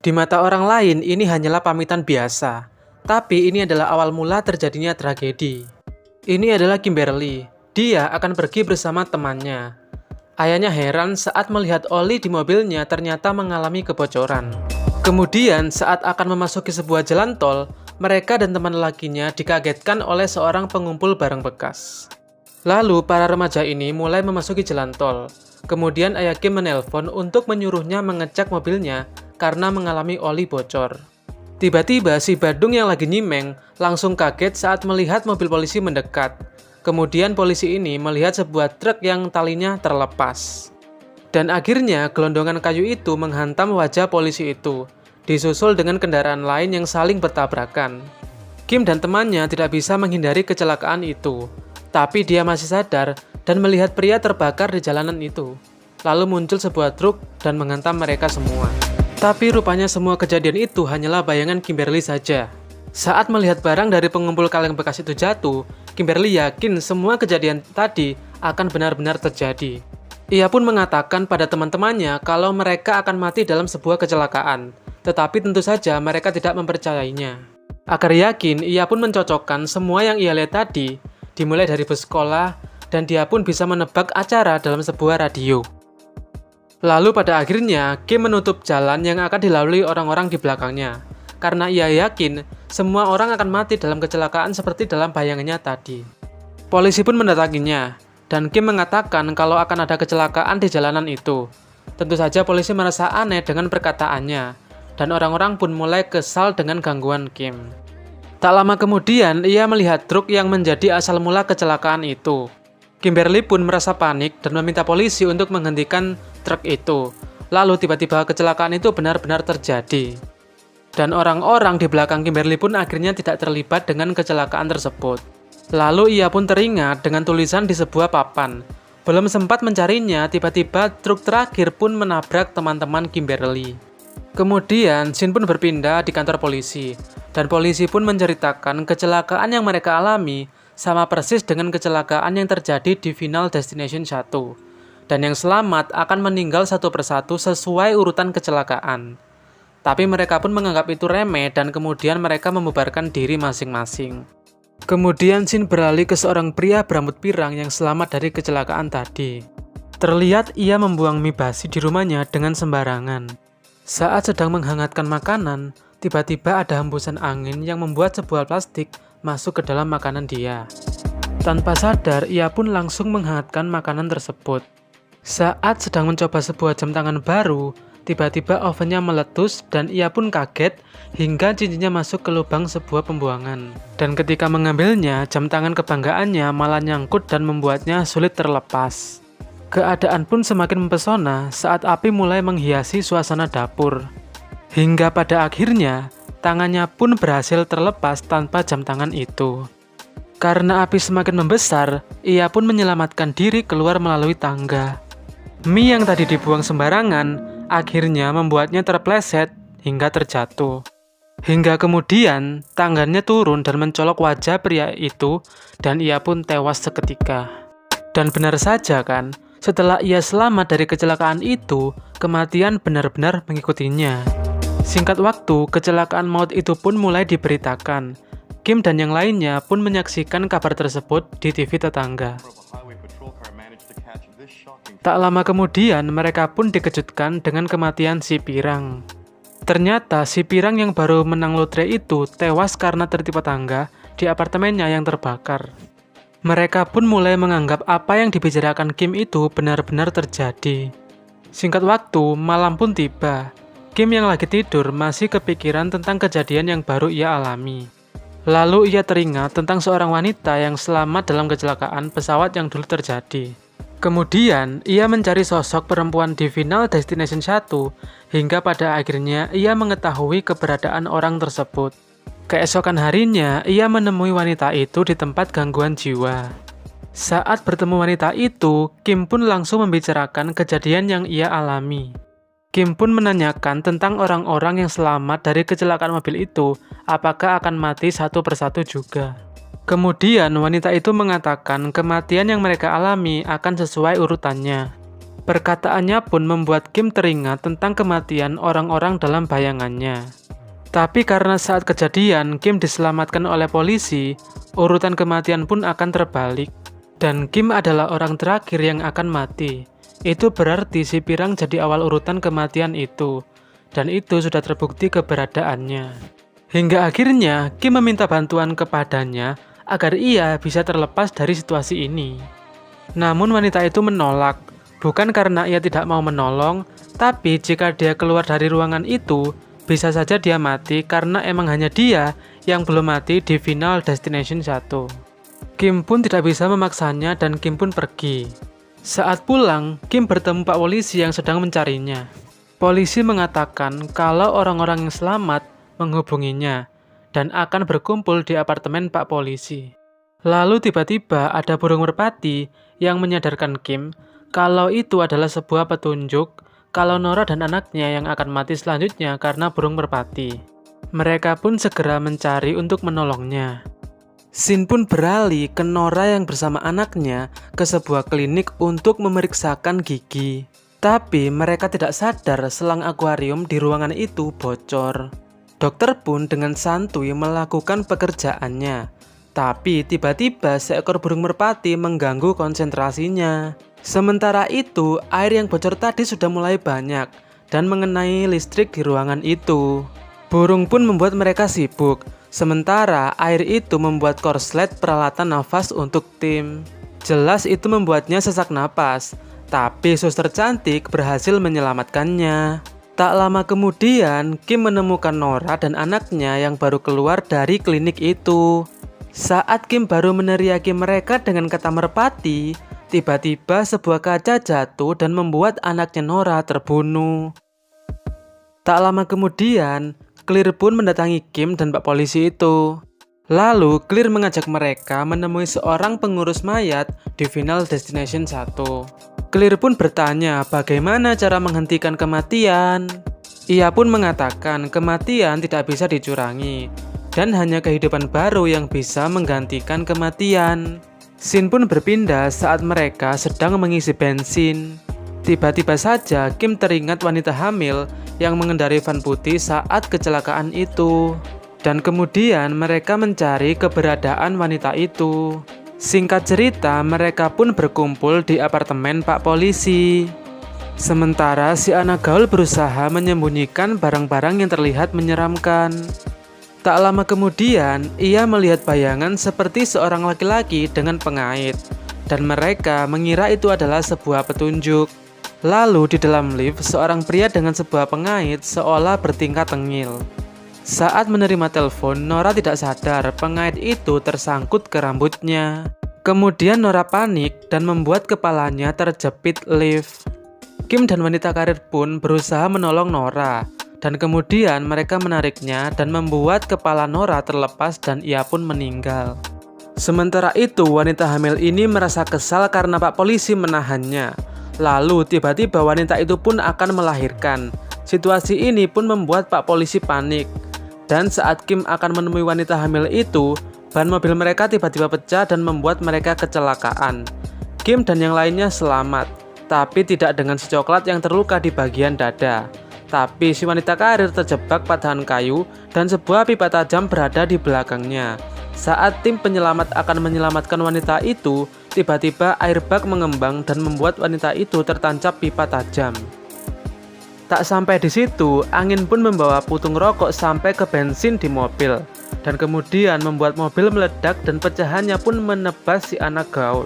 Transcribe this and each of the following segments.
Di mata orang lain, ini hanyalah pamitan biasa. Tapi ini adalah awal mula terjadinya tragedi. Ini adalah Kimberly. Dia akan pergi bersama temannya. Ayahnya heran saat melihat oli di mobilnya ternyata mengalami kebocoran. Kemudian saat akan memasuki sebuah jalan tol, mereka dan teman lelakinya dikagetkan oleh seorang pengumpul barang bekas. Lalu para remaja ini mulai memasuki jalan tol. Kemudian ayah Kim menelpon untuk menyuruhnya mengecek mobilnya karena mengalami oli bocor. Tiba-tiba si Badung yang lagi nyimeng langsung kaget saat melihat mobil polisi mendekat. Kemudian polisi ini melihat sebuah truk yang talinya terlepas. Dan akhirnya gelondongan kayu itu menghantam wajah polisi itu, disusul dengan kendaraan lain yang saling bertabrakan. Kim dan temannya tidak bisa menghindari kecelakaan itu, tapi dia masih sadar dan melihat pria terbakar di jalanan itu. Lalu muncul sebuah truk dan menghantam mereka semua. Tapi rupanya semua kejadian itu hanyalah bayangan Kimberly saja. Saat melihat barang dari pengumpul kaleng bekas itu jatuh, Kimberly yakin semua kejadian tadi akan benar-benar terjadi. Ia pun mengatakan pada teman-temannya kalau mereka akan mati dalam sebuah kecelakaan, tetapi tentu saja mereka tidak mempercayainya. Agar yakin, ia pun mencocokkan semua yang ia lihat tadi, dimulai dari bus sekolah, dan dia pun bisa menebak acara dalam sebuah radio. Lalu pada akhirnya, Kim menutup jalan yang akan dilalui orang-orang di belakangnya, karena ia yakin semua orang akan mati dalam kecelakaan seperti dalam bayangannya tadi. Polisi pun mendatanginya, dan Kim mengatakan kalau akan ada kecelakaan di jalanan itu. Tentu saja polisi merasa aneh dengan perkataannya, dan orang-orang pun mulai kesal dengan gangguan Kim. Tak lama kemudian, ia melihat truk yang menjadi asal mula kecelakaan itu. Kimberly pun merasa panik dan meminta polisi untuk menghentikan truk itu. Lalu tiba-tiba kecelakaan itu benar-benar terjadi. Dan orang-orang di belakang Kimberly pun akhirnya tidak terlibat dengan kecelakaan tersebut. Lalu ia pun teringat dengan tulisan di sebuah papan. Belum sempat mencarinya, tiba-tiba truk terakhir pun menabrak teman-teman Kimberly. Kemudian, scene pun berpindah di kantor polisi. Dan polisi pun menceritakan kecelakaan yang mereka alami sama persis dengan kecelakaan yang terjadi di Final Destination 1. Dan yang selamat akan meninggal satu persatu sesuai urutan kecelakaan. Tapi mereka pun menganggap itu remeh dan kemudian mereka membubarkan diri masing-masing. Kemudian scene beralih ke seorang pria berambut pirang yang selamat dari kecelakaan tadi. Terlihat ia membuang mie basi di rumahnya dengan sembarangan. Saat sedang menghangatkan makanan, tiba-tiba ada hembusan angin yang membuat sebuah plastik masuk ke dalam makanan dia. Tanpa sadar, ia pun langsung menghangatkan makanan tersebut. Saat sedang mencoba sebuah jam tangan baru, tiba-tiba ovennya meletus dan ia pun kaget hingga cincinnya masuk ke lubang sebuah pembuangan. Dan ketika mengambilnya, jam tangan kebanggaannya malah nyangkut dan membuatnya sulit terlepas. Keadaan pun semakin mempesona saat api mulai menghiasi suasana dapur. Hingga pada akhirnya, tangannya pun berhasil terlepas tanpa jam tangan itu. Karena api semakin membesar, ia pun menyelamatkan diri keluar melalui tangga. Mie yang tadi dibuang sembarangan, akhirnya membuatnya terpleset hingga terjatuh. Hingga kemudian, tangannya turun dan mencolok wajah pria itu, dan ia pun tewas seketika. Dan benar saja kan, setelah ia selamat dari kecelakaan itu, kematian benar-benar mengikutinya. Singkat waktu, kecelakaan maut itu pun mulai diberitakan. Kim dan yang lainnya pun menyaksikan kabar tersebut di TV tetangga. Tak lama kemudian, mereka pun dikejutkan dengan kematian si Pirang. Ternyata si Pirang yang baru menang lotre itu tewas karena tertimpa tangga di apartemennya yang terbakar. Mereka pun mulai menganggap apa yang dibicarakan Kim itu benar-benar terjadi. Singkat waktu, malam pun tiba. Kim yang lagi tidur masih kepikiran tentang kejadian yang baru ia alami. Lalu ia teringat tentang seorang wanita yang selamat dalam kecelakaan pesawat yang dulu terjadi. Kemudian, ia mencari sosok perempuan di Final Destination 1, hingga pada akhirnya ia mengetahui keberadaan orang tersebut. Keesokan harinya, ia menemui wanita itu di tempat gangguan jiwa. Saat bertemu wanita itu, Kim pun langsung membicarakan kejadian yang ia alami. Kim pun menanyakan tentang orang-orang yang selamat dari kecelakaan mobil itu, apakah akan mati satu persatu juga. Kemudian wanita itu mengatakan kematian yang mereka alami akan sesuai urutannya. Perkataannya pun membuat Kim teringat tentang kematian orang-orang dalam bayangannya. Tapi karena saat kejadian Kim diselamatkan oleh polisi, urutan kematian pun akan terbalik. Dan Kim adalah orang terakhir yang akan mati. Itu berarti si Pirang jadi awal urutan kematian itu. Dan itu sudah terbukti keberadaannya. Hingga akhirnya Kim meminta bantuan kepadanya agar ia bisa terlepas dari situasi ini. Namun wanita itu menolak. Bukan karena ia tidak mau menolong, tapi jika dia keluar dari ruangan itu, bisa saja dia mati karena emang hanya dia yang belum mati di Final Destination 1. Kim pun tidak bisa memaksanya dan Kim pun pergi. Saat pulang, Kim bertemu Pak Polisi yang sedang mencarinya. Polisi mengatakan kalau orang-orang yang selamat menghubunginya dan akan berkumpul di apartemen Pak Polisi. Lalu tiba-tiba ada burung merpati yang menyadarkan Kim kalau itu adalah sebuah petunjuk kalau Nora dan anaknya yang akan mati selanjutnya karena burung merpati. Mereka pun segera mencari untuk menolongnya. Scene pun beralih ke Nora yang bersama anaknya ke sebuah klinik untuk memeriksakan gigi. Tapi mereka tidak sadar selang akuarium di ruangan itu bocor. Dokter pun dengan santuy melakukan pekerjaannya. Tapi tiba-tiba seekor burung merpati mengganggu konsentrasinya. Sementara itu, air yang bocor tadi sudah mulai banyak dan mengenai listrik di ruangan itu. Burung pun membuat mereka sibuk, sementara air itu membuat korslet peralatan nafas untuk tim. Jelas itu membuatnya sesak napas, tapi suster cantik berhasil menyelamatkannya. Tak lama kemudian, Kim menemukan Nora dan anaknya yang baru keluar dari klinik itu. Saat Kim baru meneriaki mereka dengan kata merpati, tiba-tiba sebuah kaca jatuh dan membuat anaknya Nora terbunuh. Tak lama kemudian, Clear pun mendatangi Kim dan Pak Polisi itu. Lalu, Clear mengajak mereka menemui seorang pengurus mayat di Final Destination 1. Clear pun bertanya bagaimana cara menghentikan kematian. Ia pun mengatakan kematian tidak bisa dicurangi, dan hanya kehidupan baru yang bisa menggantikan kematian. Scene pun berpindah saat mereka sedang mengisi bensin. Tiba-tiba saja Kim teringat wanita hamil yang mengendarai van putih saat kecelakaan itu. Dan kemudian mereka mencari keberadaan wanita itu. Singkat cerita, mereka pun berkumpul di apartemen Pak Polisi. Sementara si anak gaul berusaha menyembunyikan barang-barang yang terlihat menyeramkan. Tak lama kemudian, ia melihat bayangan seperti seorang laki-laki dengan pengait, dan mereka mengira itu adalah sebuah petunjuk. Lalu di dalam lift, seorang pria dengan sebuah pengait seolah bertingkah tengil. Saat menerima telepon, Nora tidak sadar pengait itu tersangkut ke rambutnya. Kemudian Nora panik dan membuat kepalanya terjepit lift. Kim dan wanita karir pun berusaha menolong Nora. Dan kemudian mereka menariknya dan membuat kepala Nora terlepas dan ia pun meninggal. Sementara itu wanita hamil ini merasa kesal karena Pak Polisi menahannya. Lalu tiba-tiba wanita itu pun akan melahirkan. Situasi ini pun membuat Pak Polisi panik. Dan saat Kim akan menemui wanita hamil itu, ban mobil mereka tiba-tiba pecah dan membuat mereka kecelakaan. Kim dan yang lainnya selamat, tapi tidak dengan si coklat yang terluka di bagian dada. Tapi si wanita karir terjebak patahan kayu dan sebuah pipa tajam berada di belakangnya. Saat tim penyelamat akan menyelamatkan wanita itu, tiba-tiba airbag mengembang dan membuat wanita itu tertancap pipa tajam. Tak sampai di situ, angin pun membawa putung rokok sampai ke bensin di mobil. Dan kemudian membuat mobil meledak dan pecahannya pun menebas si anak gaul.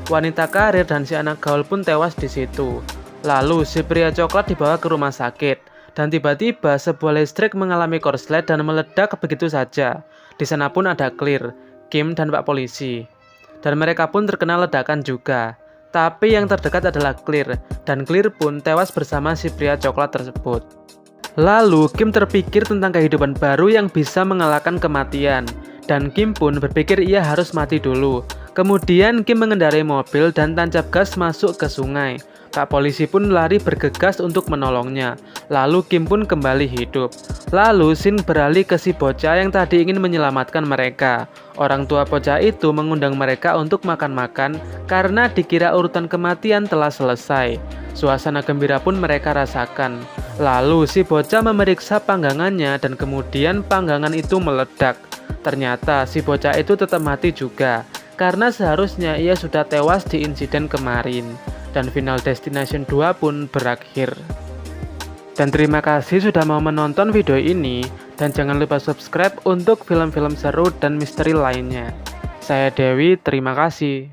Wanita karir dan si anak gaul pun tewas di situ. Lalu si pria coklat dibawa ke rumah sakit dan tiba-tiba sebuah listrik mengalami korslet dan meledak begitu saja. Di sana pun ada Clear, Kim dan Pak Polisi. Dan mereka pun terkena ledakan juga. Tapi yang terdekat adalah Clear dan Clear pun tewas bersama si pria coklat tersebut. Lalu Kim terpikir tentang kehidupan baru yang bisa mengalahkan kematian. Dan Kim pun berpikir ia harus mati dulu Kemudian Kim mengendarai mobil dan tancap gas masuk ke sungai. Kak polisi pun lari bergegas untuk menolongnya. Lalu Kim pun kembali hidup. Lalu Shin beralih ke si bocah yang tadi ingin menyelamatkan mereka. Orang tua bocah itu mengundang mereka untuk makan-makan karena dikira urutan kematian telah selesai. Suasana gembira pun mereka rasakan. Lalu si bocah memeriksa panggangannya dan kemudian panggangan itu meledak. Ternyata si bocah itu tetap mati juga, karena seharusnya ia sudah tewas di insiden kemarin. Dan Final Destination 2 pun berakhir. Dan terima kasih sudah mau menonton video ini, dan jangan lupa subscribe untuk film-film seru dan misteri lainnya. Saya Dewi, terima kasih.